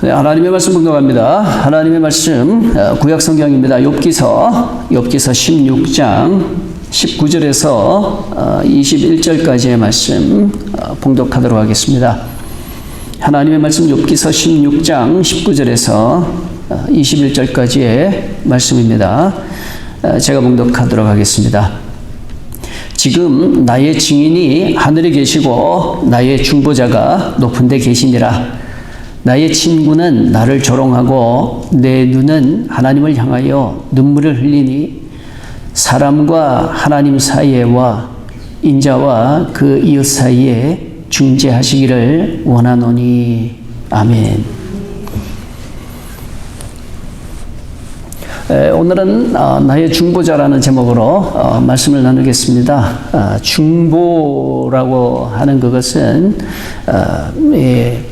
네, 하나님의 말씀 분석합니다. 하나님의 말씀 구약 성경입니다. 욥기서 16장 19절에서 21절까지의 말씀 봉독하도록 하겠습니다. 하나님의 말씀 욥기서 16장 19절에서 21절까지의 말씀입니다. 제가 봉독하도록 하겠습니다. 지금 나의 증인이 하늘에 계시고 나의 중보자가 높은 데 계시니라. 나의 친구는 나를 조롱하고 내 눈은 하나님을 향하여 눈물을 흘리니 사람과 하나님 사이에와 인자와 그 이웃 사이에 중재하시기를 원하노니. 아멘. 오늘은 나의 중보자라는 제목으로 말씀을 나누겠습니다. 중보라고 하는 그것은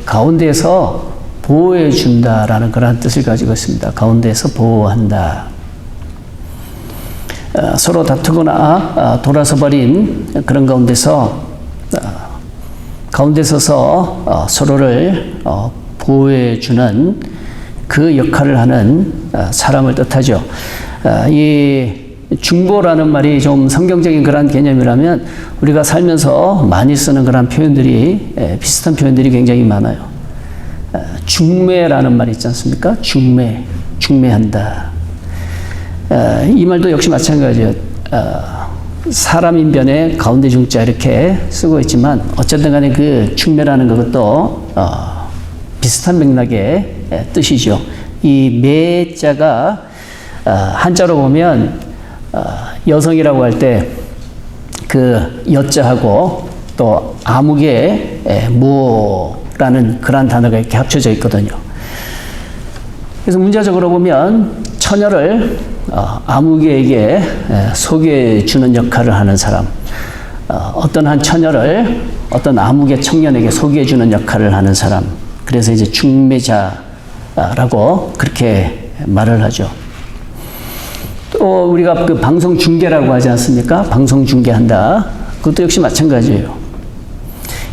가운데에서 보호해 준다라는 그런 뜻을 가지고 있습니다. 가운데에서 보호한다. 서로 다투거나 돌아서 버린 그런 가운데서 가운데 서서 서로를 보호해 주는 그 역할을 하는 사람을 뜻하죠. 이 중보라는 말이 좀 성경적인 그런 개념이라면 우리가 살면서 많이 쓰는 그런 표현들이 비슷한 표현들이 굉장히 많아요. 중매라는 말이 있지 않습니까? 중매한다. 이 말도 역시 마찬가지예요. 사람인 변에 가운데 중자 이렇게 쓰고 있지만 어쨌든 간에 그 중매라는 그것도 비슷한 맥락의 뜻이죠. 이 매자가 한자로 보면 여성이라고 할 때 그 여자하고 또 암흑의 모라는 그런 단어가 이렇게 합쳐져 있거든요. 그래서 문자적으로 보면 처녀를 암흑에게 소개해 주는 역할을 하는 사람, 어떤 한 처녀를 어떤 암흑의 청년에게 소개해 주는 역할을 하는 사람, 그래서 이제 중매자라고 그렇게 말을 하죠. 또 우리가 그 방송 중계라고 하지 않습니까? 방송 중계한다. 그것도 역시 마찬가지예요.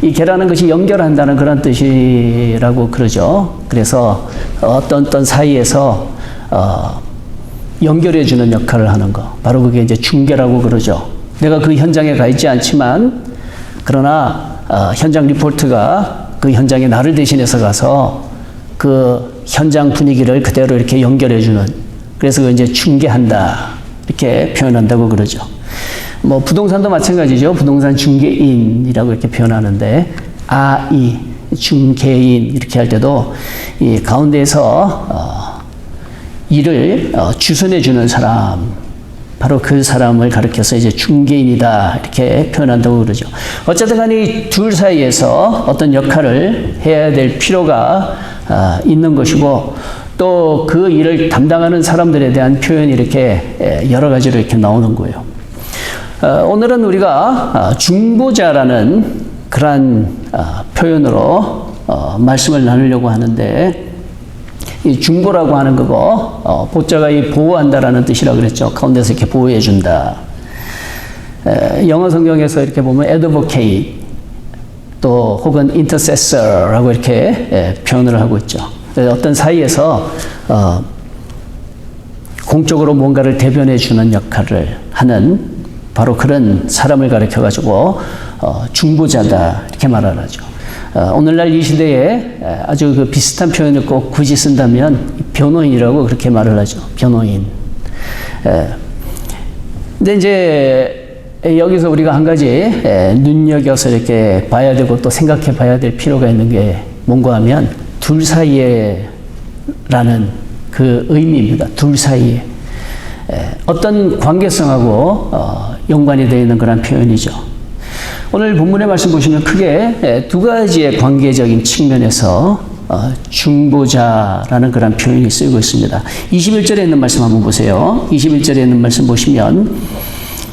이 개라는 것이 연결한다는 그런 뜻이라고 그러죠. 그래서 어떤 사이에서 연결해 주는 역할을 하는 거. 바로 그게 이제 중계라고 그러죠. 내가 그 현장에 가 있지 않지만 그러나 현장 리포트가 그 현장에 나를 대신해서 가서 그 현장 분위기를 그대로 이렇게 연결해 주는, 그래서 그 이제 중개한다 이렇게 표현한다고 그러죠. 뭐 부동산도 마찬가지죠. 부동산 중개인이라고 이렇게 표현하는데 중개인 이렇게 할 때도 이 가운데에서 일을 주선해 주는 사람, 바로 그 사람을 가리켜서 이제 중개인이다 이렇게 표현한다고 그러죠. 어쨌든 간에 둘 사이에서 어떤 역할을 해야 될 필요가 있는 것이고, 또 그 일을 담당하는 사람들에 대한 표현이 이렇게 여러 가지로 이렇게 나오는 거예요. 오늘은 우리가 중보자라는 그러한 표현으로 말씀을 나누려고 하는데, 이 중보라고 하는 거고, 보자가 이 보호한다라는 뜻이라고 그랬죠. 가운데서 이렇게 보호해 준다. 영어 성경에서 이렇게 보면 advocate 또 혹은 intercessor라고 이렇게 표현을 하고 있죠. 어떤 사이에서 공적으로 뭔가를 대변해 주는 역할을 하는 바로 그런 사람을 가리켜 가지고 중보자다 이렇게 말을 하죠. 오늘날 이 시대에 아주 그 비슷한 표현을 꼭 굳이 쓴다면 변호인이라고 그렇게 말을 하죠. 변호인. 근데 이제 여기서 우리가 한 가지 눈여겨서 이렇게 봐야 되고 또 생각해 봐야 될 필요가 있는 게 뭔가 하면 둘 사이에 라는 그 의미입니다. 둘 사이에. 어떤 관계성하고 연관이 되어 있는 그런 표현이죠. 오늘 본문의 말씀 보시면 크게 두 가지의 관계적인 측면에서 중보자라는 그런 표현이 쓰이고 있습니다. 21절에 있는 말씀 한번 보세요. 21절에 있는 말씀 보시면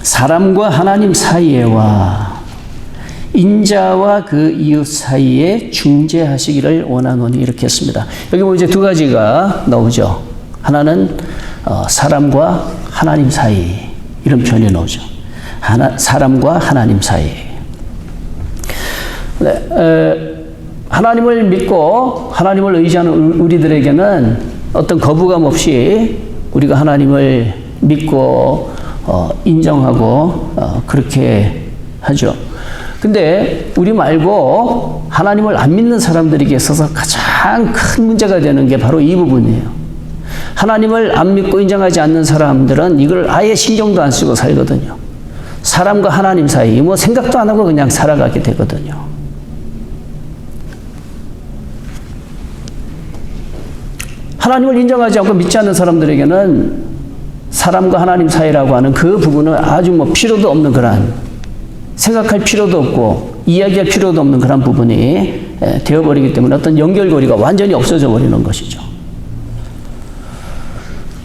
사람과 하나님 사이에와 인자와 그 이웃 사이에 중재하시기를 원하노니 이렇게 했습니다. 여기 보면 이제 두 가지가 나오죠. 하나는 사람과 하나님 사이 이런 표현이 나오죠. 사람과 하나님 사이. 네, 하나님을 믿고 하나님을 의지하는 우리들에게는 어떤 거부감 없이 우리가 하나님을 믿고 인정하고 그렇게 하죠. 근데 우리 말고 하나님을 안 믿는 사람들에게 있어서 가장 큰 문제가 되는 게 바로 이 부분이에요. 하나님을 안 믿고 인정하지 않는 사람들은 이걸 아예 신경도 안 쓰고 살거든요. 사람과 하나님 사이 뭐 생각도 안 하고 그냥 살아가게 되거든요. 하나님을 인정하지 않고 믿지 않는 사람들에게는 사람과 하나님 사이라고 하는 그 부분은 아주 뭐 필요도 없는 그런, 생각할 필요도 없고 이야기할 필요도 없는 그런 부분이 되어버리기 때문에 어떤 연결고리가 완전히 없어져 버리는 것이죠.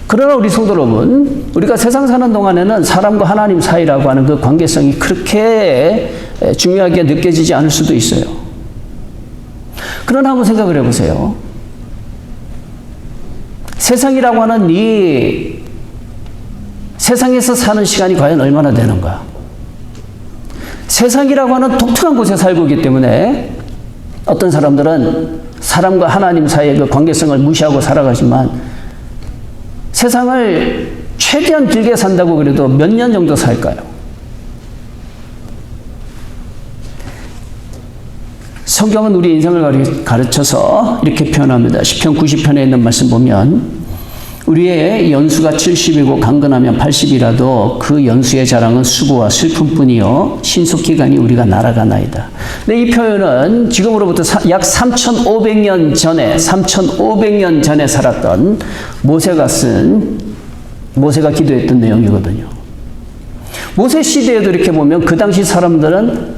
그러나 우리 성도 여러분, 우리가 세상 사는 동안에는 사람과 하나님 사이라고 하는 그 관계성이 그렇게 중요하게 느껴지지 않을 수도 있어요. 그러나 한번 생각을 해보세요. 세상이라고 하는 이 세상에서 사는 시간이 과연 얼마나 되는가? 세상이라고 하는 독특한 곳에 살고 있기 때문에 어떤 사람들은 사람과 하나님 사이의 그 관계성을 무시하고 살아가지만 세상을 최대한 길게 산다고 그래도 몇 년 정도 살까요? 성경은 우리 인생을 가르쳐서 이렇게 표현합니다. 시편 90편에 있는 말씀 보면 우리의 연수가 70이고 강건하면 80이라도 그 연수의 자랑은 수고와 슬픔뿐이요 신속기간이 우리가 날아가나이다. 근데 이 표현은 지금으로부터 약 3,500년 전에 살았던 모세가 기도했던 내용이거든요. 모세 시대에도 이렇게 보면 그 당시 사람들은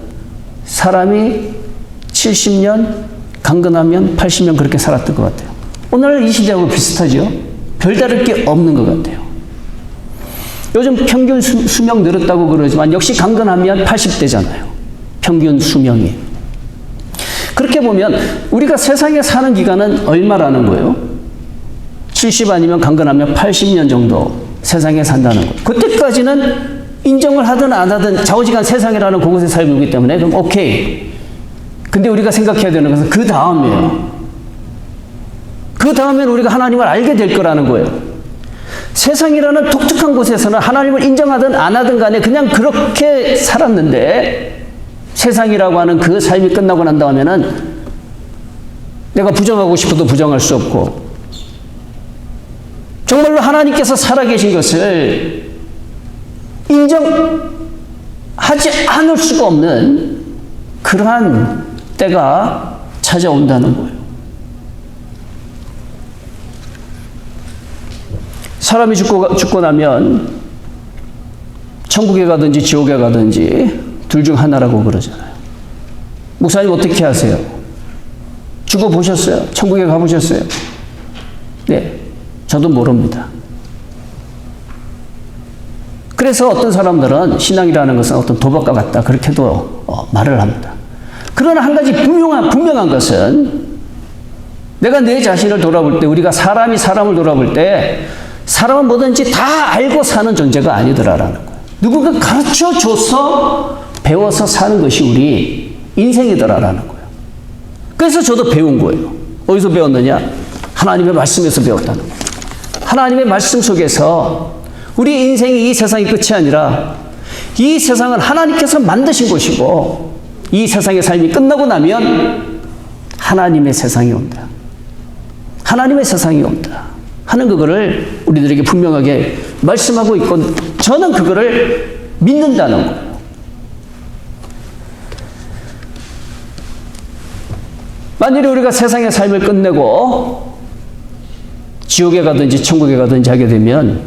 사람이 70년, 강건하면 80년 그렇게 살았던 것 같아요. 오늘 이 시대하고 비슷하죠? 별다를 게 없는 것 같아요. 요즘 평균 수명 늘었다고 그러지만 역시 강건하면 80대잖아요. 평균 수명이. 그렇게 보면 우리가 세상에 사는 기간은 얼마라는 거예요? 70 아니면 강건하면 80년 정도 세상에 산다는 거예요. 그때까지는 인정을 하든 안 하든 좌우지간 세상이라는 그곳에 살고 있기 때문에 그럼 오케이. 근데 우리가 생각해야 되는 것은 그 다음이에요. 그 다음엔 우리가 하나님을 알게 될 거라는 거예요. 세상이라는 독특한 곳에서는 하나님을 인정하든 안 하든 간에 그냥 그렇게 살았는데 세상이라고 하는 그 삶이 끝나고 난 다음에는 내가 부정하고 싶어도 부정할 수 없고 정말로 하나님께서 살아계신 것을 인정하지 않을 수가 없는 그러한 때가 찾아온다는 거예요. 사람이 죽고 나면 천국에 가든지 지옥에 가든지 둘 중 하나라고 그러잖아요. 목사님 어떻게 하세요? 죽어보셨어요? 천국에 가보셨어요? 네, 저도 모릅니다. 그래서 어떤 사람들은 신앙이라는 것은 어떤 도박과 같다 그렇게도 말을 합니다. 그러나 한 가지 분명한 것은 내가 내 자신을 돌아볼 때 우리가 사람이 사람을 돌아볼 때 사람은 뭐든지 다 알고 사는 존재가 아니더라라는 거예요. 누군가 가르쳐줘서 배워서 사는 것이 우리 인생이더라라는 거예요. 그래서 저도 배운 거예요. 어디서 배웠느냐? 하나님의 말씀에서 배웠다는 거예요. 하나님의 말씀 속에서 우리 인생이 이 세상이 끝이 아니라 이 세상은 하나님께서 만드신 곳이고 이 세상의 삶이 끝나고 나면 하나님의 세상이 온다. 하나님의 세상이 온다. 하는 그거를 우리들에게 분명하게 말씀하고 있고 저는 그거를 믿는다는 거예요. 만일에 우리가 세상의 삶을 끝내고 지옥에 가든지 천국에 가든지 하게 되면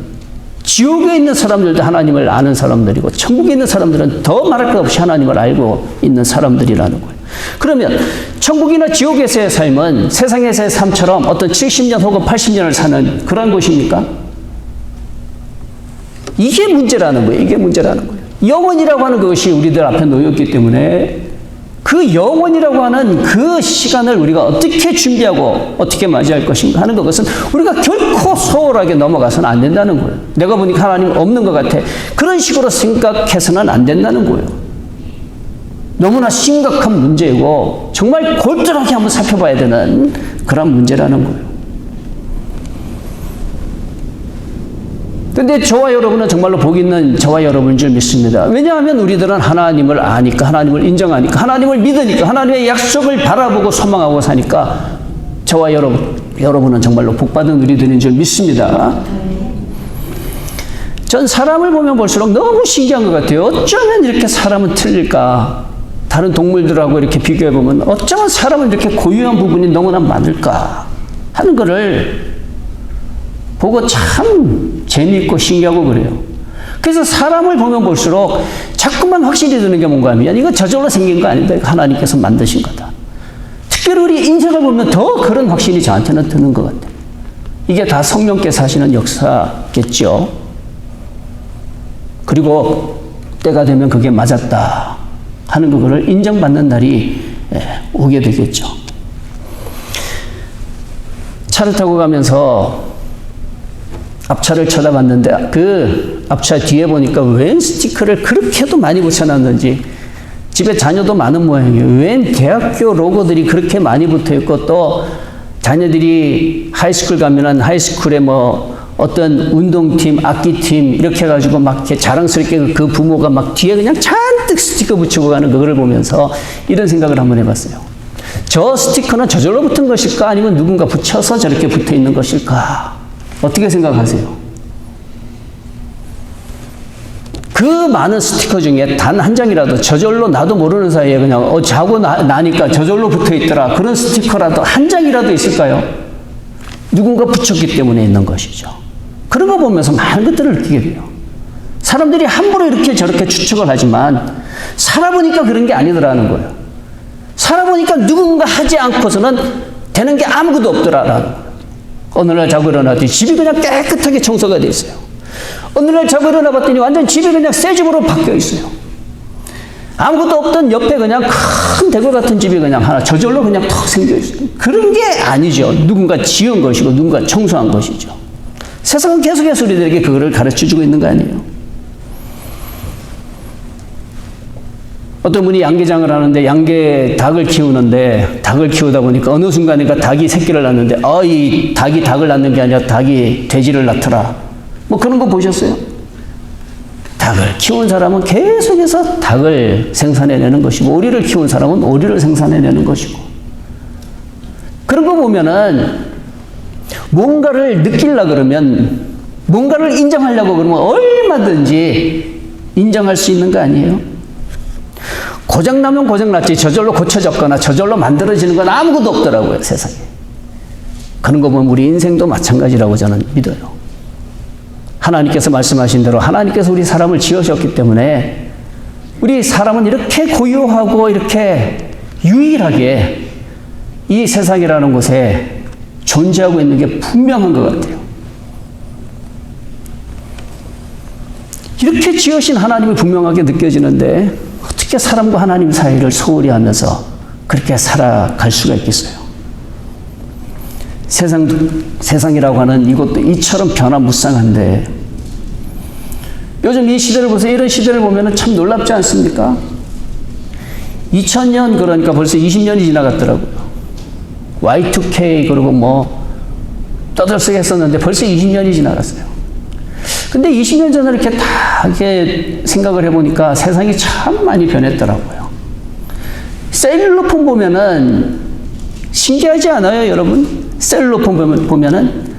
지옥에 있는 사람들도 하나님을 아는 사람들이고 천국에 있는 사람들은 더 말할 것 없이 하나님을 알고 있는 사람들이라는 거예요. 그러면 천국이나 지옥에서의 삶은 세상에서의 삶처럼 어떤 70년 혹은 80년을 사는 그런 곳입니까? 이게 문제라는 거예요. 이게 문제라는 거예요. 영원이라고 하는 것이 우리들 앞에 놓였기 때문에 그 영원이라고 하는 그 시간을 우리가 어떻게 준비하고 어떻게 맞이할 것인가 하는 것은 우리가 결코 소홀하게 넘어가서는 안 된다는 거예요. 내가 보니까 하나님 없는 것 같아. 그런 식으로 생각해서는 안 된다는 거예요. 너무나 심각한 문제이고 정말 골똘하게 한번 살펴봐야 되는 그런 문제라는 거예요. 근데 저와 여러분은 정말로 복 있는 저와 여러분인 줄 믿습니다. 왜냐하면 우리들은 하나님을 아니까, 하나님을 인정하니까, 하나님을 믿으니까, 하나님의 약속을 바라보고 소망하고 사니까 저와 여러분은 정말로 복받은 우리들인 줄 믿습니다. 전 사람을 보면 볼수록 너무 신기한 것 같아요. 어쩌면 이렇게 사람은 틀릴까? 다른 동물들하고 이렇게 비교해보면 어쩌면 사람은 이렇게 고유한 부분이 너무나 많을까? 하는 거를 보고 참 재미있고 신기하고 그래요. 그래서 사람을 보면 볼수록 자꾸만 확실히 드는 게 뭔가 하면 이거 저절로 생긴 거 아니다. 하나님께서 만드신 거다. 특별히 우리 인생을 보면 더 그런 확신이 저한테는 드는 것 같아요. 이게 다 성령께서 하시는 역사겠죠. 그리고 때가 되면 그게 맞았다 하는 그거를 인정받는 날이 오게 되겠죠. 차를 타고 가면서 앞차를 쳐다봤는데 그 앞차 뒤에 보니까 웬 스티커를 그렇게도 많이 붙여놨는지 집에 자녀도 많은 모양이에요. 웬 대학교 로고들이 그렇게 많이 붙어있고 또 자녀들이 하이스쿨 가면은 하이스쿨에 뭐 어떤 운동팀, 악기팀 이렇게 해가지고 막 이렇게 자랑스럽게 그 부모가 막 뒤에 그냥 잔뜩 스티커 붙이고 가는 그거를 보면서 이런 생각을 한번 해봤어요. 저 스티커는 저절로 붙은 것일까? 아니면 누군가 붙여서 저렇게 붙어 있는 것일까? 어떻게 생각하세요? 그 많은 스티커 중에 단 한 장이라도 저절로 나도 모르는 사이에 그냥 자고 나니까 저절로 붙어 있더라. 그런 스티커라도 한 장이라도 있을까요? 누군가 붙였기 때문에 있는 것이죠. 그런 거 보면서 많은 것들을 느끼게 돼요. 사람들이 함부로 이렇게 저렇게 추측을 하지만 살아보니까 그런 게 아니더라는 거예요. 살아보니까 누군가 하지 않고서는 되는 게 아무것도 없더라라는 거예요. 어느 날 자고 일어났더니 집이 그냥 깨끗하게 청소가 돼 있어요. 어느 날 자고 일어나 봤더니 완전 집이 그냥 새 집으로 바뀌어 있어요. 아무것도 없던 옆에 그냥 큰 대궐 같은 집이 그냥 하나 저절로 그냥 턱 생겨 있어요. 그런 게 아니죠. 누군가 지은 것이고 누군가 청소한 것이죠. 세상은 계속해서 우리들에게 그거를 가르쳐주고 있는 거 아니에요. 어떤 분이 양계장을 하는데 닭을 키우는데 닭을 키우다 보니까 어느 순간인가 닭이 새끼를 낳는데 이 닭이 닭을 낳는 게 아니라 닭이 돼지를 낳더라. 뭐 그런 거 보셨어요? 닭을 키운 사람은 계속해서 닭을 생산해내는 것이고 오리를 키운 사람은 오리를 생산해내는 것이고 그런 거 보면은 뭔가를 느끼려고 그러면 뭔가를 인정하려고 그러면 얼마든지 인정할 수 있는 거 아니에요? 고장나면 고장났지 저절로 고쳐졌거나 저절로 만들어지는 건 아무것도 없더라고요, 세상에. 그런 거 보면 우리 인생도 마찬가지라고 저는 믿어요. 하나님께서 말씀하신 대로 하나님께서 우리 사람을 지으셨기 때문에 우리 사람은 이렇게 고유하고 이렇게 유일하게 이 세상이라는 곳에 존재하고 있는 게 분명한 것 같아요. 이렇게 지으신 하나님이 분명하게 느껴지는데 어떻게 사람과 하나님 사이를 소홀히 하면서 그렇게 살아갈 수가 있겠어요? 세상이라고 하는 이것도 이처럼 변화무쌍한데 요즘 이 시대를 보세요. 이런 시대를 보면 참 놀랍지 않습니까? 2000년 그러니까 벌써 20년이 지나갔더라고요. Y2K 그리고 뭐 떠들썩 했었는데 벌써 20년이 지나갔어요. 근데 20년 전에 이렇게 다 이렇게 생각을 해보니까 세상이 참 많이 변했더라고요. 셀룰로폰 보면은 신기하지 않아요, 여러분? 셀룰로폰 보면은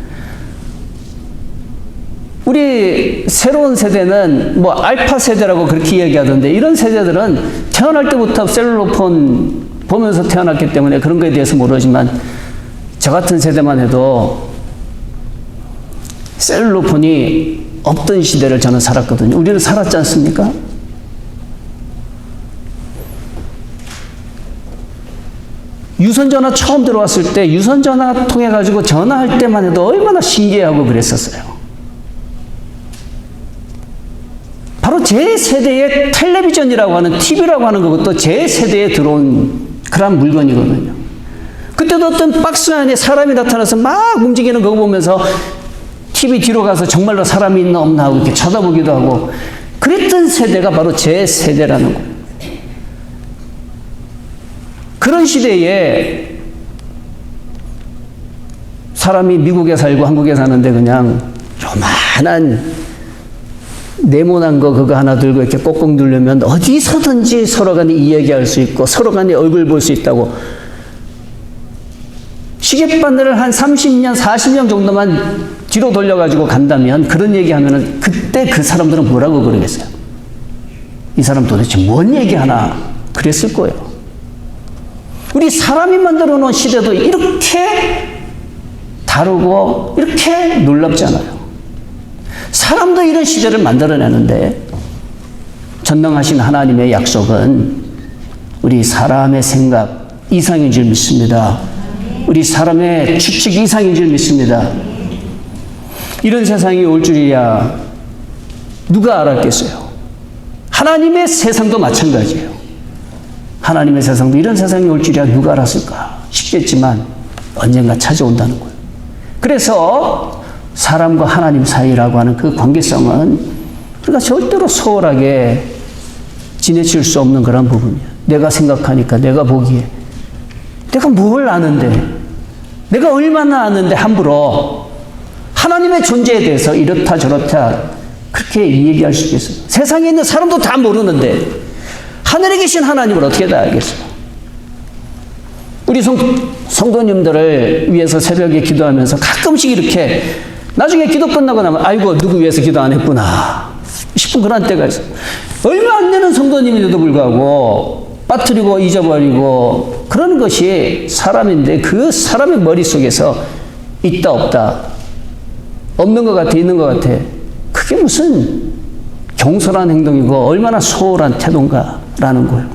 우리 새로운 세대는 뭐 알파 세대라고 그렇게 이야기하던데 이런 세대들은 태어날 때부터 셀룰로폰 보면서 태어났기 때문에 그런 거에 대해서 모르지만 저 같은 세대만 해도 셀룰로폰이 없던 시대를 저는 살았거든요. 우리는 살았지 않습니까? 유선전화 처음 들어왔을 때 유선전화 통해 가지고 전화할 때만 해도 얼마나 신기해하고 그랬었어요. 바로 제 세대의 텔레비전이라고 하는 TV라고 하는 것도 제 세대에 들어온 그런 물건이거든요. 그때도 어떤 박스 안에 사람이 나타나서 막 움직이는 거 보면서 TV 뒤로 가서 정말로 사람이 있나 없나 하고 이렇게 쳐다보기도 하고 그랬던 세대가 바로 제 세대라는 거예요. 그런 시대에 사람이 미국에 살고 한국에 사는데 그냥 요만한 네모난 거 그거 하나 들고 이렇게 꼭꼭 누르면 어디서든지 서로 간에 이야기할 수 있고 서로 간에 얼굴 볼 수 있다고. 시계바늘을 한 30년, 40년 정도만 뒤로 돌려가지고 간다면 그런 얘기하면은 그때 그 사람들은 뭐라고 그러겠어요? 이 사람 도대체 뭔 얘기하나 그랬을 거예요. 우리 사람이 만들어 놓은 시대도 이렇게 다르고 이렇게 놀랍잖아요. 사람도 이런 시대를 만들어내는데 전능하신 하나님의 약속은 우리 사람의 생각 이상인 줄 믿습니다. 우리 사람의 추측 이상인 줄 믿습니다. 이런 세상이 올 줄이야 누가 알았겠어요? 하나님의 세상도 마찬가지예요. 하나님의 세상도 이런 세상이 올 줄이야 누가 알았을까 싶겠지만 언젠가 찾아온다는 거예요. 그래서 사람과 하나님 사이라고 하는 그 관계성은 우리가 절대로 소홀하게 지나칠 수 없는 그런 부분이에요. 내가 생각하니까, 내가 보기에 내가 뭘 아는데, 내가 얼마나 아는데 함부로 하나님의 존재에 대해서 이렇다 저렇다 그렇게 얘기할 수 있겠어요? 세상에 있는 사람도 다 모르는데 하늘에 계신 하나님을 어떻게 다 알겠어요? 우리 성도님들을 위해서 새벽에 기도하면서 가끔씩 이렇게 나중에 기도 끝나고 나면 아이고 누구 위해서 기도 안 했구나 싶은 그런 때가 있어요. 얼마 안 되는 성도님인데도 불구하고 빠뜨리고 잊어버리고 그러는 것이 사람인데 그 사람의 머릿속에서 있다 없다 없는 것 같아 있는 것 같아 그게 무슨 경솔한 행동이고 얼마나 소홀한 태도인가라는 거예요.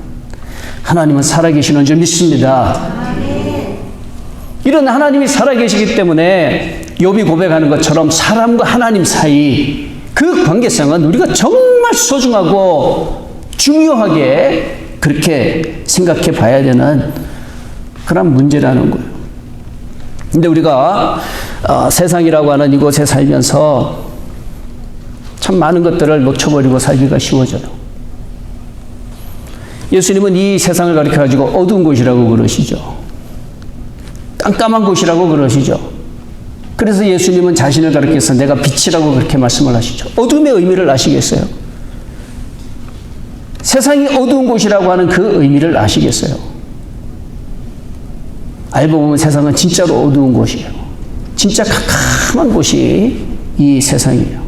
하나님은 살아계시는 줄 믿습니다. 이런 하나님이 살아계시기 때문에 욥이 고백하는 것처럼 사람과 하나님 사이 그 관계성은 우리가 정말 소중하고 중요하게 그렇게 생각해 봐야 되는 그런 문제라는 거예요. 근데 우리가 세상이라고 하는 이곳에 살면서 참 많은 것들을 놓쳐버리고 살기가 쉬워져요. 예수님은 이 세상을 가리켜가지고 어두운 곳이라고 그러시죠. 깜깜한 곳이라고 그러시죠. 그래서 예수님은 자신을 가리켜서 내가 빛이라고 그렇게 말씀을 하시죠. 어둠의 의미를 아시겠어요? 세상이 어두운 곳이라고 하는 그 의미를 아시겠어요? 알고 보면 세상은 진짜로 어두운 곳이에요. 진짜 캄캄한 곳이 이 세상이에요.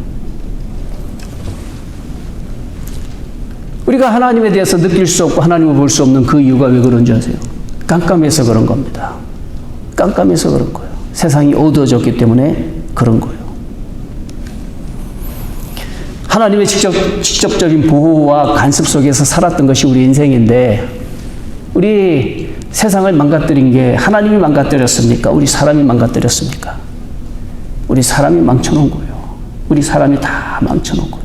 우리가 하나님에 대해서 느낄 수 없고 하나님을 볼 수 없는 그 이유가 왜 그런지 아세요? 깜깜해서 그런 겁니다. 깜깜해서 그런 거예요. 세상이 어두워졌기 때문에 그런 거예요. 하나님의 직접적인 보호와 간섭 속에서 살았던 것이 우리 인생인데 우리 세상을 망가뜨린 게 하나님이 망가뜨렸습니까? 우리 사람이 망가뜨렸습니까? 우리 사람이 망쳐놓은 거예요. 우리 사람이 다 망쳐놓은 거예요.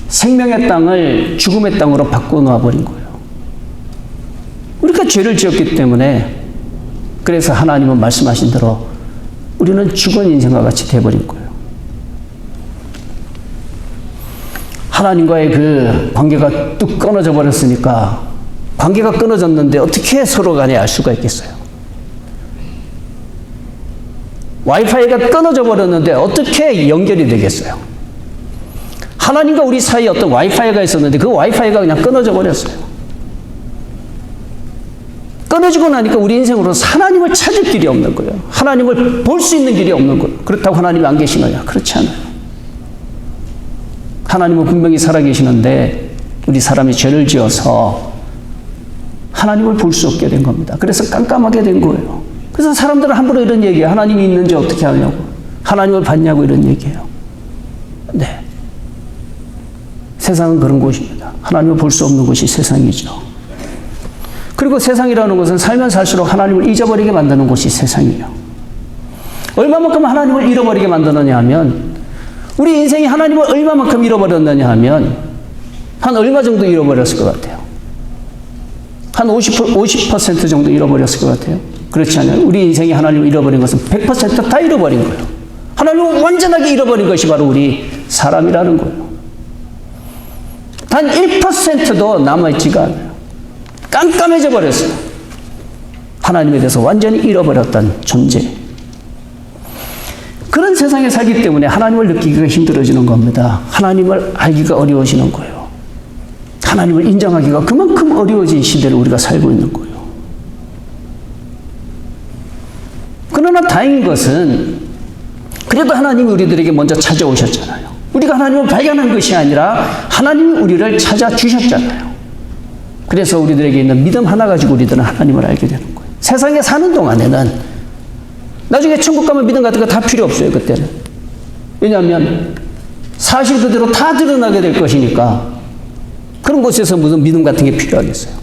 생명의 땅을 죽음의 땅으로 바꿔놓아 버린 거예요. 우리가 죄를 지었기 때문에 그래서 하나님은 말씀하신 대로 우리는 죽은 인생과 같이 돼버린 거예요. 하나님과의 그 관계가 뚝 끊어져 버렸으니까 관계가 끊어졌는데 어떻게 서로 간에 알 수가 있겠어요? 와이파이가 끊어져 버렸는데 어떻게 연결이 되겠어요? 하나님과 우리 사이에 어떤 와이파이가 있었는데 그 와이파이가 그냥 끊어져 버렸어요. 끊어지고 나니까 우리 인생으로 하나님을 찾을 길이 없는 거예요. 하나님을 볼 수 있는 길이 없는 거예요. 그렇다고 하나님이 안 계시느냐? 그렇지 않아요. 하나님은 분명히 살아계시는데 우리 사람이 죄를 지어서 하나님을 볼 수 없게 된 겁니다. 그래서 깜깜하게 된 거예요. 그래서 사람들은 함부로 이런 얘기해요. 하나님이 있는지 어떻게 하냐고. 하나님을 봤냐고 이런 얘기해요. 네. 세상은 그런 곳입니다. 하나님을 볼 수 없는 곳이 세상이죠. 그리고 세상이라는 것은 살면 살수록 하나님을 잊어버리게 만드는 곳이 세상이에요. 얼마만큼 하나님을 잃어버리게 만드느냐 하면 우리 인생이 하나님을 얼마만큼 잃어버렸느냐 하면 한 얼마 정도 잃어버렸을 것 같아요. 한 50% 정도 잃어버렸을 것 같아요. 그렇지 않아요? 우리 인생이 하나님을 잃어버린 것은 100% 다 잃어버린 거예요. 하나님을 완전하게 잃어버린 것이 바로 우리 사람이라는 거예요. 단 1%도 남아있지가 않아요. 깜깜해져 버렸어요. 하나님에 대해서 완전히 잃어버렸던 존재. 그런 세상에 살기 때문에 하나님을 느끼기가 힘들어지는 겁니다. 하나님을 알기가 어려워지는 거예요. 하나님을 인정하기가 그만큼 어려워진 시대를 우리가 살고 있는 거예요. 그러나 다행인 것은 그래도 하나님이 우리들에게 먼저 찾아오셨잖아요. 우리가 하나님을 발견한 것이 아니라 하나님이 우리를 찾아주셨잖아요. 그래서 우리들에게 있는 믿음 하나 가지고 우리들은 하나님을 알게 되는 거예요. 세상에 사는 동안에는 나중에 천국 가면 믿음 같은 거 다 필요 없어요. 그때는. 왜냐하면 사실 그대로 다 드러나게 될 것이니까 그런 곳에서 무슨 믿음 같은 게 필요하겠어요.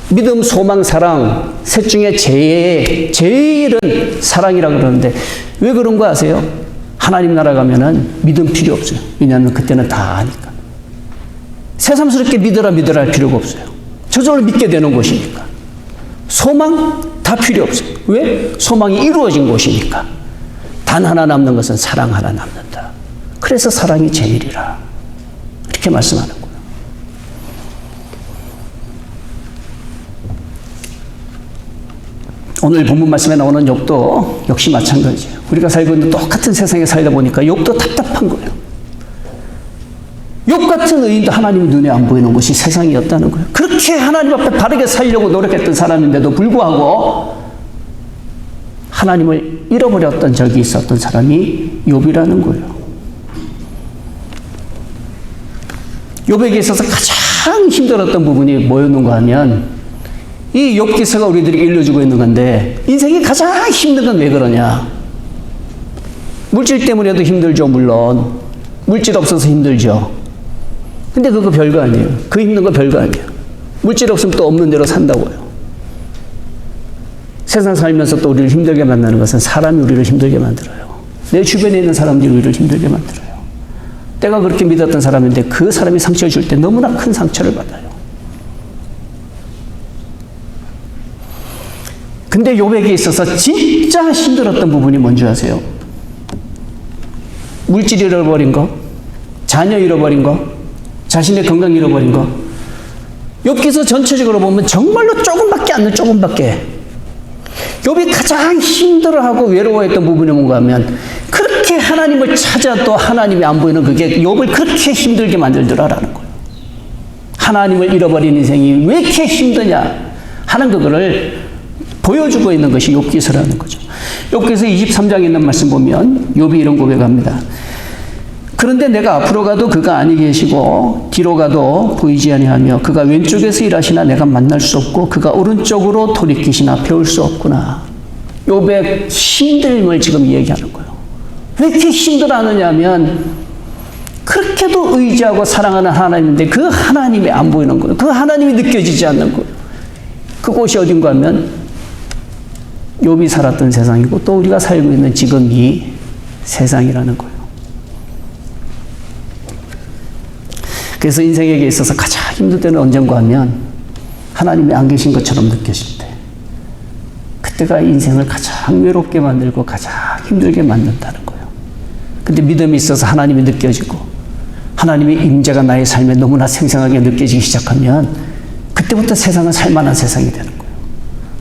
믿음, 소망, 사랑 셋 중에 제일은 사랑이라고 그러는데 왜 그런 거 아세요? 하나님 나라 가면은 믿음 필요 없어요. 왜냐하면 그때는 다 아니까. 새삼스럽게 믿으라 할 필요가 없어요. 저절로 믿게 되는 곳이니까. 소망 다 필요 없어요. 왜? 소망이 이루어진 곳이니까. 단 하나 남는 것은 사랑 하나 남는다. 그래서 사랑이 제일이라. 이렇게 말씀하는 거예요. 오늘 본문 말씀에 나오는 욥도 역시 마찬가지예요. 우리가 살고 있는 똑같은 세상에 살다 보니까 욥도 답답한 거예요. 욥 같은 의인도 하나님 눈에 안 보이는 곳이 세상이었다는 거예요. 그렇게 하나님 앞에 바르게 살려고 노력했던 사람인데도 불구하고 하나님을 잃어버렸던 적이 있었던 사람이 욥이라는 거예요. 욥에게 있어서 가장 힘들었던 부분이 뭐였는가 하면 이 욥기서가 우리들이 일러주고 있는 건데 인생이 가장 힘든 건 왜 그러냐? 물질 때문에도 힘들죠. 물론 물질 없어서 힘들죠. 근데 그거 별거 아니에요. 그 힘든 거 별거 아니에요. 물질 없으면 또 없는 대로 산다고요. 세상 살면서 또 우리를 힘들게 만드는 것은 사람이 우리를 힘들게 만들어요. 내 주변에 있는 사람들이 우리를 힘들게 만들어요. 내가 그렇게 믿었던 사람인데 그 사람이 상처를 줄 때 너무나 큰 상처를 받아요. 근데 욥에게 있어서 진짜 힘들었던 부분이 뭔지 아세요? 물질 잃어버린 거, 자녀 잃어버린 거, 자신의 건강 잃어버린 거. 욥기서 전체적으로 보면 정말로 조금밖에 안 돼, 조금밖에. 욥이 가장 힘들어하고 외로워했던 부분이 뭔가 하면 그렇게 하나님을 찾아도 하나님이 안 보이는 그게 욥을 그렇게 힘들게 만들더라라는 거예요. 하나님을 잃어버린 인생이 왜 이렇게 힘드냐 하는 그거를 보여주고 있는 것이 욥기서라는 거죠. 욥기서 23장에 있는 말씀 보면 욥이 이런 고백합니다. 그런데 내가 앞으로 가도 그가 아니 계시고 뒤로 가도 보이지 아니하며 그가 왼쪽에서 일하시나 내가 만날 수 없고 그가 오른쪽으로 돌이키시나 배울 수 없구나. 욥의 힘듦을 지금 얘기하는 거예요. 왜 이렇게 힘들어하느냐 하면 그렇게도 의지하고 사랑하는 하나님인데 그 하나님이 안 보이는 거예요. 그 하나님이 느껴지지 않는 거예요. 그곳이 어딘가 하면 욥이 살았던 세상이고 또 우리가 살고 있는 지금 이 세상이라는 거예요. 그래서 인생에게 있어서 가장 힘들 때는 언젠가 하면 하나님이 안 계신 것처럼 느껴질 때 그때가 인생을 가장 외롭게 만들고 가장 힘들게 만든다는 거예요. 근데 믿음이 있어서 하나님이 느껴지고 하나님의 임재가 나의 삶에 너무나 생생하게 느껴지기 시작하면 그때부터 세상은 살만한 세상이 되는 거예요.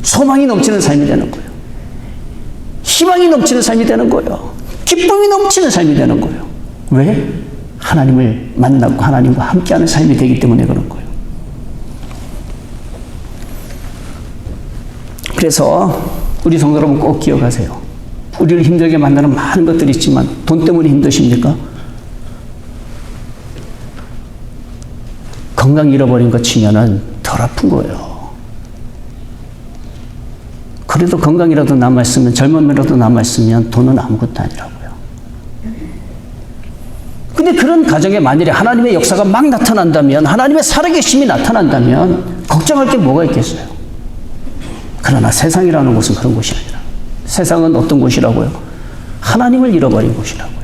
소망이 넘치는 삶이 되는 거예요. 희망이 넘치는 삶이 되는 거예요. 기쁨이 넘치는 삶이 되는 거예요. 왜? 하나님을 만나고 하나님과 함께하는 삶이 되기 때문에 그런 거예요. 그래서 우리 성도 여러분 꼭 기억하세요. 우리를 힘들게 만드는 많은 것들이 있지만 돈 때문에 힘드십니까? 건강 잃어버린 것 치면은 덜 아픈 거예요. 그래도 건강이라도 남아있으면, 젊음이라도 남아있으면 돈은 아무것도 아니라고요. 근데 그런 가정에 만일에 하나님의 역사가 막 나타난다면, 하나님의 살아계심이 나타난다면 걱정할 게 뭐가 있겠어요? 그러나 세상이라는 곳은 그런 곳이 아니라, 세상은 어떤 곳이라고요? 하나님을 잃어버린 곳이라고요.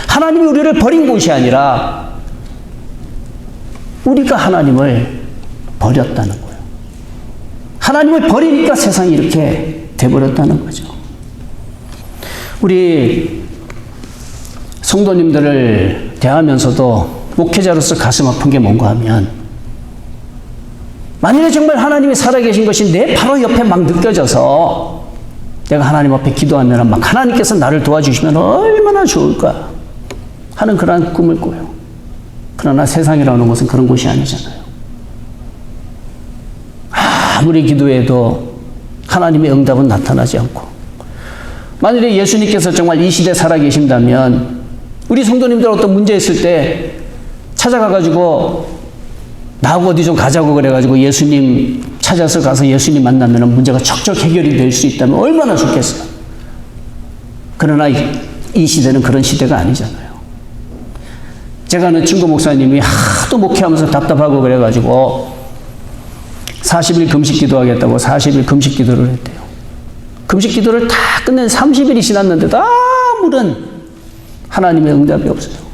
하나님이 우리를 버린 곳이 아니라 우리가 하나님을 버렸다는 거예요. 하나님을 버리니까 세상이 이렇게 돼버렸다는 거죠. 우리 성도님들을 대하면서도 목회자로서 가슴 아픈 게 뭔가 하면 만일에 정말 하나님이 살아계신 것이 내 바로 옆에 막 느껴져서 내가 하나님 앞에 기도하면 막 하나님께서 나를 도와주시면 얼마나 좋을까 하는 그러한 꿈을 꿔요. 그러나 세상이라는 것은 그런 곳이 아니잖아요. 아무리 기도해도 하나님의 응답은 나타나지 않고, 만일에 예수님께서 정말 이 시대에 살아계신다면 우리 성도님들 어떤 문제 있을 때 찾아가가지고 나하고 어디 좀 가자고 그래가지고 예수님 찾아서 가서 예수님 만나면 문제가 척척 해결이 될 수 있다면 얼마나 좋겠어요. 그러나 이 시대는 그런 시대가 아니잖아요. 제가 아는 친구 목사님이 하도 목회하면서 답답하고 그래가지고 40일 금식 기도하겠다고 40일 금식 기도를 했대요. 금식 기도를 다 끝낸 30일이 지났는데도 아무런 하나님의 응답이 없어요.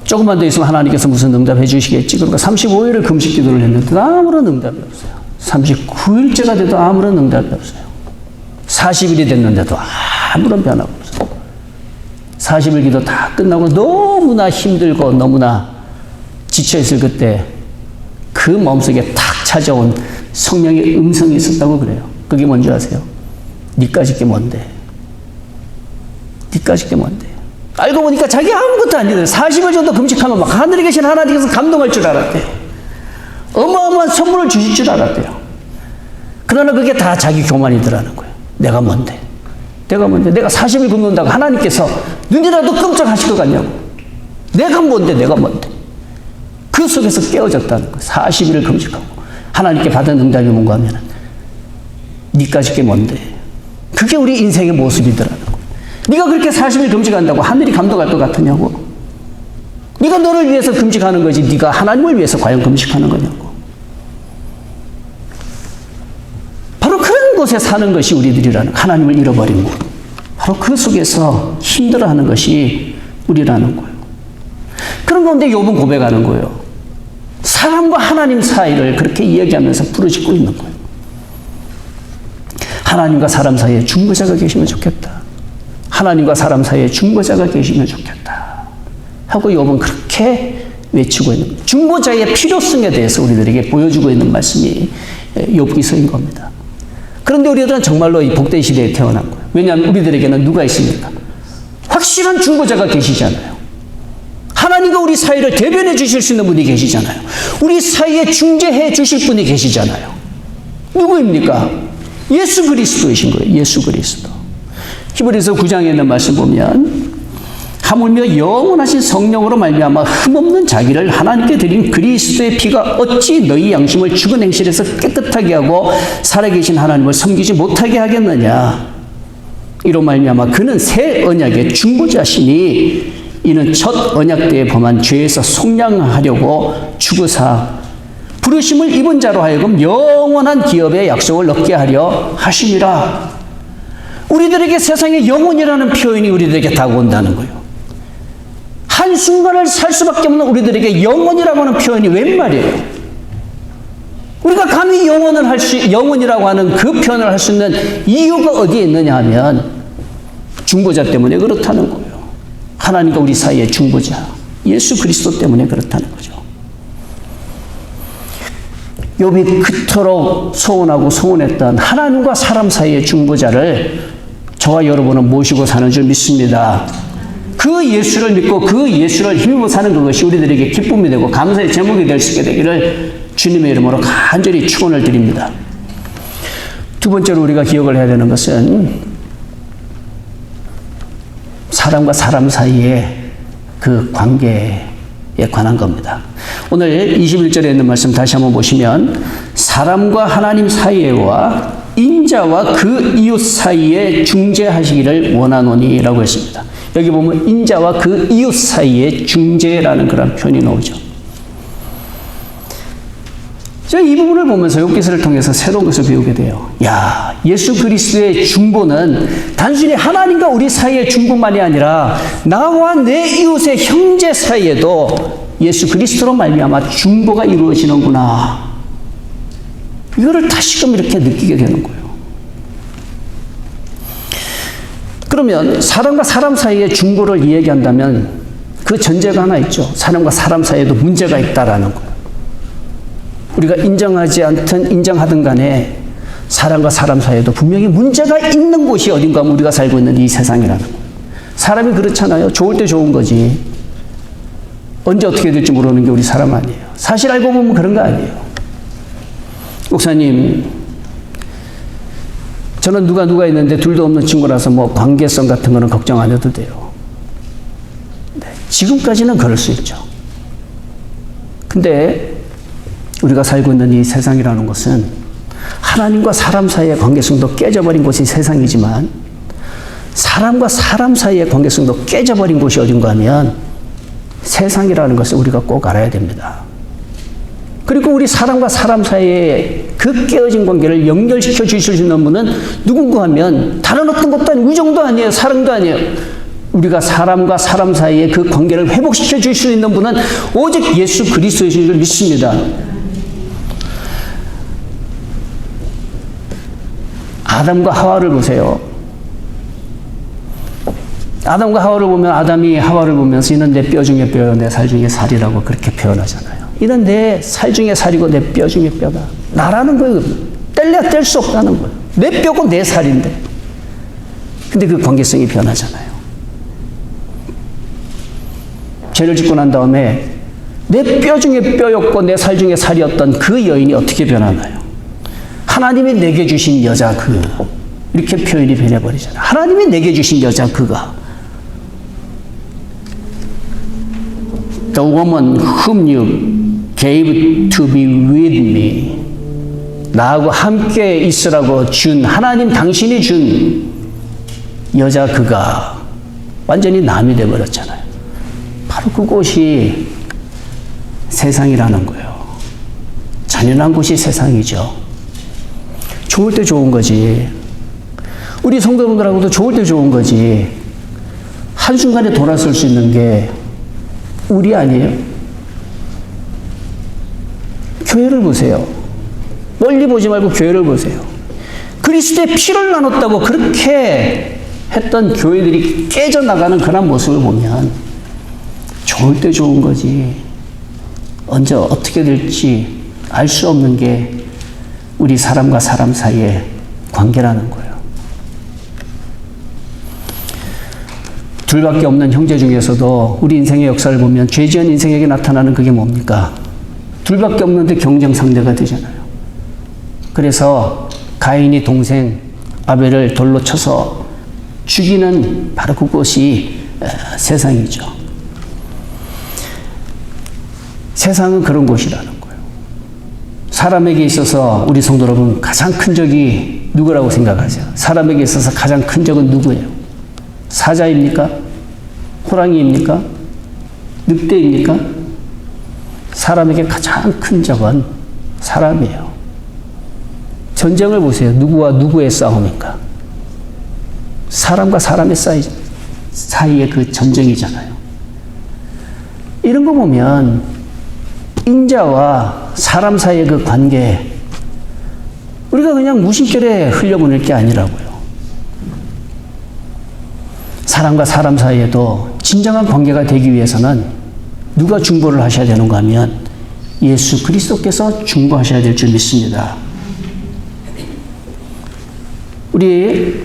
조금만 더 있으면 하나님께서 무슨 응답해 주시겠지. 그러니까 35일을 금식 기도를 했는데 아무런 응답이 없어요. 39일째가 돼도 아무런 응답이 없어요. 40일이 됐는데도 아무런 변화가 없어요. 40일 기도 다 끝나고 너무나 힘들고 너무나 지쳐있을 그때 그 마음속에 탁 찾아온 성령의 음성이 있었다고 그래요. 그게 뭔지 아세요? 니까짓 게 뭔데? 니까짓 게 뭔데? 알고 보니까 자기 아무것도 아니더래요. 40일 정도 금식하면 막 하늘에 계신 하나님께서 감동할 줄 알았대요. 어마어마한 선물을 주실 줄 알았대요. 그러나 그게 다 자기 교만이더라는 거예요. 내가 뭔데? 내가 뭔데? 내가 40일 굶는다고 하나님께서 눈이라도 끔찍하실 것 같냐고. 내가 뭔데? 내가 뭔데? 그 속에서 깨어졌다는 거예요. 40일을 금식하고 하나님께 받은 응답이 뭔가 하면은 니까짓 게 뭔데? 그게 우리 인생의 모습이더라는 거예요. 네가 그렇게 40일 금식한다고 하늘이 감동할 것 같으냐고. 네가 너를 위해서 금식하는 거지 네가 하나님을 위해서 과연 금식하는 거냐고. 바로 그런 곳에 사는 것이 우리들이라는, 하나님을 잃어버린 곳. 바로 그 속에서 힘들어하는 것이 우리라는 거예요. 그런 가운데 욥은 고백하는 거예요. 사람과 하나님 사이를 그렇게 이야기하면서 부르짖고 있는 거예요. 하나님과 사람 사이에 중보자가 계시면 좋겠다. 하나님과 사람 사이에 중보자가 계시면 좋겠다 하고 욥은 그렇게 외치고 있는 거예요. 중보자의 필요성에 대해서 우리들에게 보여주고 있는 말씀이 욥기서인 겁니다. 그런데 우리들은 정말로 이 복된 시대에 태어난 거예요. 왜냐하면 우리들에게는 누가 있습니까? 확실한 중보자가 계시잖아요. 하나님과 우리 사이를 대변해 주실 수 있는 분이 계시잖아요. 우리 사이에 중재해 주실 분이 계시잖아요. 누구입니까? 예수 그리스도이신 거예요. 예수 그리스도. 히브리서 9장에 있는 말씀 보면 하물며 영원하신 성령으로 말미암아 흠없는 자기를 하나님께 드린 그리스도의 피가 어찌 너희 양심을 죽은 행실에서 깨끗하게 하고 살아계신 하나님을 섬기지 못하게 하겠느냐. 이로 말미암아 그는 새 언약의 중보자시니 이는 첫 언약 때에 범한 죄에서 속량하려고 죽으사 부르심을 입은 자로 하여금 영원한 기업의 약속을 얻게 하려 하심이라. 우리들에게 세상에 영혼이라는 표현이 우리들에게 다가온다는 거예요. 한순간을 살 수밖에 없는 우리들에게 영혼이라고 하는 표현이 웬 말이에요? 우리가 감히 영혼이라고 하는 그 표현을 할 수 있는 이유가 어디에 있느냐 하면 중보자 때문에 그렇다는 거예요. 하나님과 우리 사이의 중보자 예수 그리스도 때문에 그렇다는 거죠. 욥이 그토록 소원하고 소원했던 하나님과 사람 사이의 중보자를 저와 여러분은 모시고 사는 줄 믿습니다. 그 예수를 믿고 그 예수를 힘입어 사는 그것이 우리들에게 기쁨이 되고 감사의 제목이 될 수 있게 되기를 주님의 이름으로 간절히 축원을 드립니다. 두 번째로 우리가 기억을 해야 되는 것은 사람과 사람 사이의 그 관계에 관한 겁니다. 오늘 21절에 있는 말씀 다시 한번 보시면 사람과 하나님 사이에와 인자와 그 이웃 사이에 중재하시기를 원하노니 라고 했습니다. 여기 보면 인자와 그 이웃 사이에 중재라는 그런 표현이 나오죠. 제가 이 부분을 보면서 욥기서를 통해서 새로운 것을 배우게 돼요. 야, 예수 그리스도의 중보는 단순히 하나님과 우리 사이의 중보만이 아니라 나와 내 이웃의 형제 사이에도 예수 그리스도로 말미암아 중보가 이루어지는구나. 이거를 다시금 이렇게 느끼게 되는 거예요. 그러면 사람과 사람 사이의 중보를 이야기한다면 그 전제가 하나 있죠. 사람과 사람 사이에도 문제가 있다라는 거예요. 우리가 인정하지 않든 인정하든 간에 사람과 사람 사이에도 분명히 문제가 있는 곳이 어딘가 하면 우리가 살고 있는 이 세상이라는 거예요. 사람이 그렇잖아요. 좋을 때 좋은 거지. 언제 어떻게 될지 모르는 게 우리 사람 아니에요. 사실 알고 보면 그런 거 아니에요. 목사님, 저는 누가 있는데 둘도 없는 친구라서 뭐 관계성 같은 거는 걱정 안 해도 돼요. 네, 지금까지는 그럴 수 있죠. 근데 우리가 살고 있는 이 세상이라는 것은 하나님과 사람 사이의 관계성도 깨져버린 곳이 세상이지만 사람과 사람 사이의 관계성도 깨져버린 곳이 어딘가 하면 세상이라는 것을 우리가 꼭 알아야 됩니다. 그리고 우리 사람과 사람 사이의 그 깨어진 관계를 연결시켜 주실 수 있는 분은 누군가 하면 다른 어떤 것도 아니고 우정도 아니에요. 사랑도 아니에요. 우리가 사람과 사람 사이의 그 관계를 회복시켜 줄 수 있는 분은 오직 예수 그리스도의 줄 믿습니다. 아담과 하와를 보세요. 아담과 하와를 보면 아담이 하와를 보면서 이는 내 뼈 중에 뼈요 내 살 중에 살이라고 그렇게 표현하잖아요. 이는 내 살 중에 살이고 내 뼈 중에 뼈다. 나라는 거예요. 뗄래야 뗄 수 없다는 거예요. 내 뼈고 내 살인데. 근데 그 관계성이 변하잖아요. 죄를 짓고 난 다음에 내 뼈 중에 뼈였고 내 살 중에 살이었던 그 여인이 어떻게 변하나요? 하나님이 내게 주신 여자 그 이렇게 표현이 변해버리잖아요. 하나님이 내게 주신 여자 그가 The woman whom you gave to be with me 나하고 함께 있으라고 준 하나님 당신이 준 여자 그가 완전히 남이 되어버렸잖아요. 바로 그곳이 세상이라는 거예요. 잔인한 곳이 세상이죠. 좋을 때 좋은 거지. 우리 성도분들하고도 좋을 때 좋은 거지. 한순간에 돌아설 수 있는 게 우리 아니에요? 교회를 보세요. 멀리 보지 말고 교회를 보세요. 그리스도의 피를 나눴다고 그렇게 했던 교회들이 깨져나가는 그런 모습을 보면 좋을 때 좋은 거지. 언제 어떻게 될지 알 수 없는 게 우리 사람과 사람 사이의 관계라는 거예요. 둘밖에 없는 형제 중에서도 우리 인생의 역사를 보면 죄 지은 인생에게 나타나는 그게 뭡니까? 둘밖에 없는데 경쟁 상대가 되잖아요. 그래서 가인이 동생 아벨을 돌로 쳐서 죽이는 바로 그것이 세상이죠. 세상은 그런 곳이라는 거예요. 사람에게 있어서 우리 성도 여러분 가장 큰 적이 누구라고 생각하세요? 사람에게 있어서 가장 큰 적은 누구예요? 사자입니까? 호랑이입니까? 늑대입니까? 사람에게 가장 큰 적은 사람이에요. 전쟁을 보세요. 누구와 누구의 싸움인가? 사람과 사람의 사이의 그 전쟁이잖아요. 이런 거 보면 인자와 사람 사이의 그 관계 우리가 그냥 무심결에 흘려보낼 게 아니라고요. 사람과 사람 사이에도 진정한 관계가 되기 위해서는 누가 중보를 하셔야 되는가 하면 예수 그리스도께서 중보하셔야 될 줄 믿습니다. 우리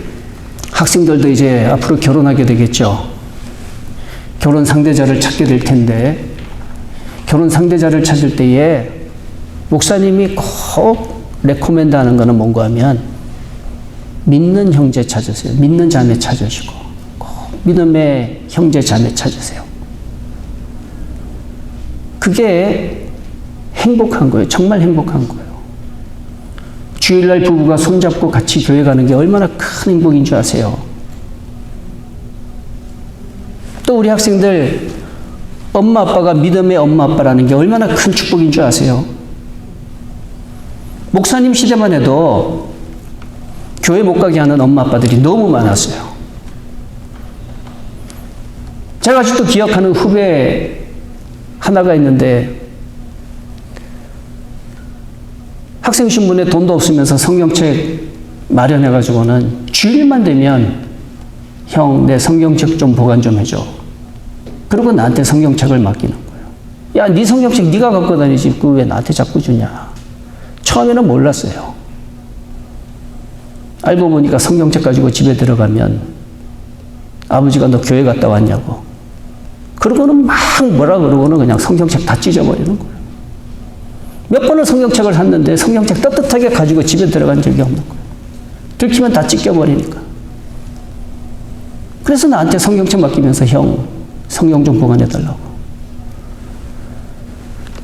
학생들도 이제 앞으로 결혼하게 되겠죠. 결혼 상대자를 찾게 될 텐데 결혼 상대자를 찾을 때에 목사님이 꼭 레코멘드 하는 거는 뭔가 하면 믿는 형제 찾으세요. 믿는 자매 찾으시고 꼭 믿음의 형제 자매 찾으세요. 그게 행복한 거예요. 정말 행복한 거예요. 주일날 부부가 손잡고 같이 교회 가는 게 얼마나 큰 행복인 줄 아세요? 또 우리 학생들 엄마 아빠가 믿음의 엄마 아빠라는 게 얼마나 큰 축복인 줄 아세요? 목사님 시대만 해도 교회 못 가게 하는 엄마 아빠들이 너무 많았어요. 제가 아직도 기억하는 후배 하나가 있는데 학생 신분에 돈도 없으면서 성경책 마련해가지고는 주일만 되면 형, 내 성경책 좀 보관 좀 해줘. 그리고 나한테 성경책을 맡기는 거예요. 야, 네 성경책 네가 갖고 다니지. 그거 왜 나한테 자꾸 주냐. 처음에는 몰랐어요. 알고 보니까 성경책 가지고 집에 들어가면 아버지가 너 교회 갔다 왔냐고. 그러고는 막 뭐라 그러고는 그냥 성경책 다 찢어버리는 거예요. 몇 번을 성경책을 샀는데 성경책 떳떳하게 가지고 집에 들어간 적이 없는 거예요. 들키면 다 찢겨버리니까. 그래서 나한테 성경책 맡기면서 형, 성경 좀 보관해달라고.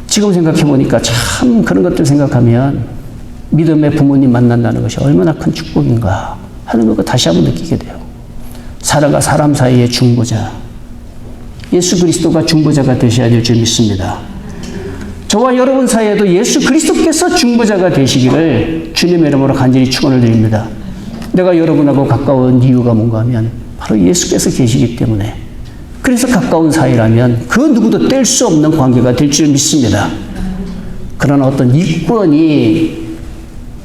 지금 생각해보니까 참 그런 것들 생각하면 믿음의 부모님 만난다는 것이 얼마나 큰 축복인가 하는 걸 다시 한번 느끼게 돼요. 사람과 사람 사이의 중보자. 예수 그리스도가 중보자가 되셔야 될 줄 믿습니다. 저와 여러분 사이에도 예수 그리스도께서 중보자가 되시기를 주님의 이름으로 간절히 축원을 드립니다. 내가 여러분하고 가까운 이유가 뭔가 하면 바로 예수께서 계시기 때문에, 그래서 가까운 사이라면 그 누구도 뗄 수 없는 관계가 될 줄 믿습니다. 그러나 어떤 이권이,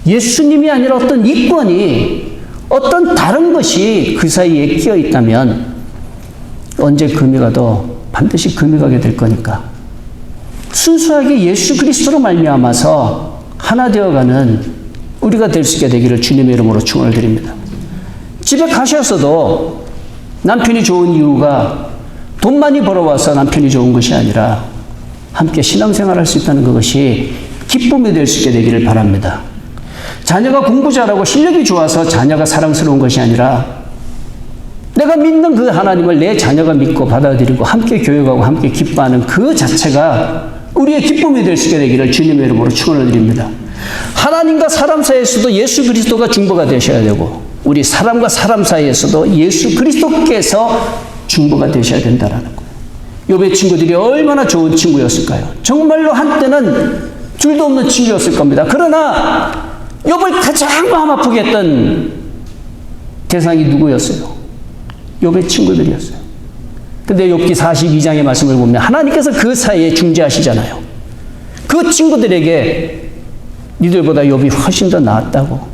예수님이 아니라 어떤 이권이, 어떤 다른 것이 그 사이에 끼어 있다면 언제 금이 가도 반드시 금이 가게 될 거니까 순수하게 예수 그리스도로 말미암아서 하나 되어가는 우리가 될 수 있게 되기를 주님의 이름으로 축원을 드립니다. 집에 가셨어도 남편이 좋은 이유가 돈 많이 벌어와서 남편이 좋은 것이 아니라 함께 신앙생활을 할 수 있다는 그것이 기쁨이 될 수 있게 되기를 바랍니다. 자녀가 공부 잘하고 실력이 좋아서 자녀가 사랑스러운 것이 아니라 내가 믿는 그 하나님을 내 자녀가 믿고 받아들이고 함께 교육하고 함께 기뻐하는 그 자체가 우리의 기쁨이 될 수 있게 되기를 주님의 이름으로 축원을 드립니다. 하나님과 사람 사이에서도 예수 그리스도가 중보가 되셔야 되고, 우리 사람과 사람 사이에서도 예수 그리스도께서 중보가 되셔야 된다는 거예요. 욥의 친구들이 얼마나 좋은 친구였을까요? 정말로 한때는 줄도 없는 친구였을 겁니다. 그러나 욥을 가장 마음 아프게 했던 대상이 누구였어요? 욥의 친구들이었어요. 근데 욥기 42장의 말씀을 보면 하나님께서 그 사이에 중재하시잖아요. 그 친구들에게 니들보다 욥이 훨씬 더 나았다고,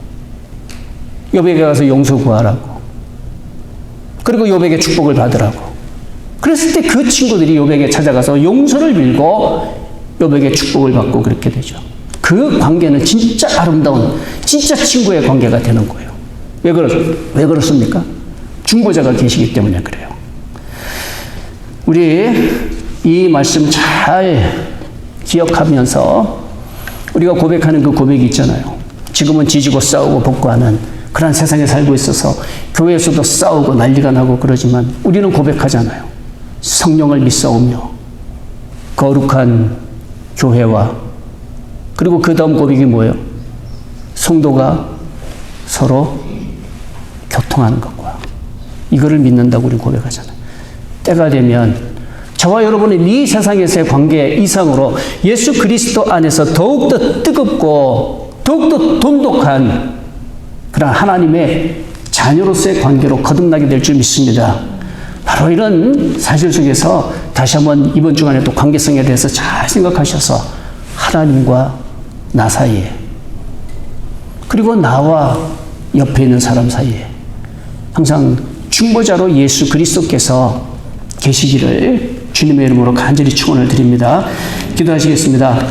욥에게 가서 용서 구하라고, 그리고 욥에게 축복을 받으라고. 그랬을 때 그 친구들이 욥에게 찾아가서 용서를 빌고 욥에게 축복을 받고 그렇게 되죠. 그 관계는 진짜 아름다운, 진짜 친구의 관계가 되는 거예요. 왜 그렇습니까? 중보자가 계시기 때문에 그래요. 우리 이 말씀 잘 기억하면서 우리가 고백하는 그 고백이 있잖아요. 지금은 지지고 싸우고 복구하는 그런 세상에 살고 있어서 교회에서도 싸우고 난리가 나고 그러지만 우리는 고백하잖아요. 성령을 믿사오며 거룩한 교회와, 그리고 그 다음 고백이 뭐예요? 성도가 서로 교통하는 것과, 이거를 믿는다고 우리 고백하잖아요. 때가 되면 저와 여러분의 이 세상에서의 관계 이상으로 예수 그리스도 안에서 더욱더 뜨겁고 더욱더 돈독한 그런 하나님의 자녀로서의 관계로 거듭나게 될 줄 믿습니다. 바로 이런 사실 속에서 다시 한번 이번 주간에 또 관계성에 대해서 잘 생각하셔서 하나님과 나 사이에, 그리고 나와 옆에 있는 사람 사이에 항상 중보자로 예수 그리스도께서 계시기를 주님의 이름으로 간절히 축원을 드립니다. 기도하시겠습니다.